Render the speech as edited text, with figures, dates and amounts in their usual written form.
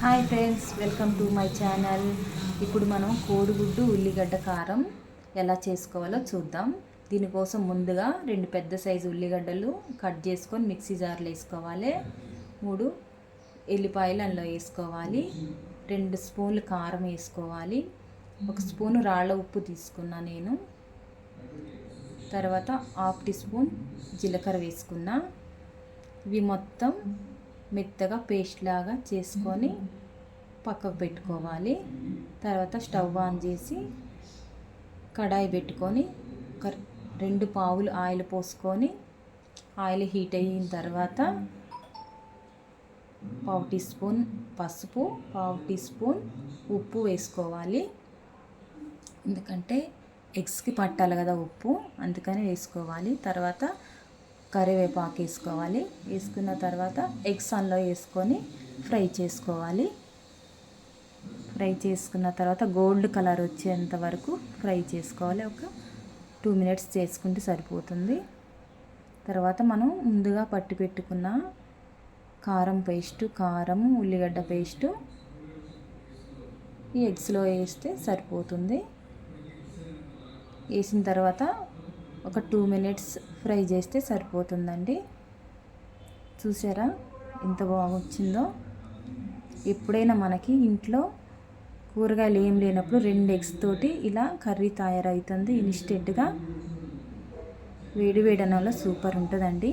Hi friends, welcome to my channel. ఇప్పుడు మనం కోడిగుడ్డు ఉల్లిగడ్డ కారం ఎలా చేసుకోవాలో చూద్దాం. దీనికోసం ముందుగా 2 పెద్ద సైజు ఉల్లిగడ్డలు కట్ చేసుకొని మిక్సీ జార్లో వేసుకోవాలి. 3 ఎల్లిపాయలు అందులో వేసుకోవాలి. 2 స్పూన్లు కారం వేసుకోవాలి. 1 స్పూను రాళ్ళ ఉప్పు తీసుకున్నా నేను. తర్వాత 1/2 టీ స్పూన్ జీలకర్ర వేసుకున్నా. ఇవి మొత్తం మెత్తగా పేస్ట్ లాగా చేసుకొని పక్కకు పెట్టుకోవాలి. తర్వాత స్టవ్ ఆన్ చేసి కడాయి పెట్టుకొని ఒక 2 పావులు ఆయిల్ పోసుకొని ఆయిల్ హీట్ అయిన తర్వాత 1/2 టీ స్పూన్ పసుపు, 1/2 టీ స్పూన్ ఉప్పు వేసుకోవాలి. ఎందుకంటే ఎగ్స్కి పట్టాలి కదా ఉప్పు, అందుకని వేసుకోవాలి. తర్వాత కరివేపాకు వేసుకోవాలి. వేసుకున్న తర్వాత ఎగ్స్ అందులో వేసుకొని ఫ్రై చేసుకోవాలి. ఫ్రై చేసుకున్న తర్వాత గోల్డ్ కలర్ వచ్చేంత వరకు ఫ్రై చేసుకోవాలి. ఒక 2 మినిట్స్ చేసుకుంటే సరిపోతుంది. తర్వాత మనం ముందుగా పట్టి పెట్టుకున్న కారం పేస్టు, కారం ఉల్లిగడ్డ పేస్టు ఈ ఎగ్స్లో వేస్తే సరిపోతుంది. వేసిన తర్వాత ఒక 2 మినిట్స్ ఫ్రై చేస్తే సరిపోతుందండి. చూసారా ఎంత బాగా వచ్చిందో. ఎప్పుడైనా మనకి ఇంట్లో కూరగాయలు ఏం లేనప్పుడు 2 ఎగ్స్ తోటి ఇలా కర్రీ తయారవుతుంది. ఇన్స్టెంట్గా వేడి వేడి అన్నంలో సూపర్ ఉంటుందండి.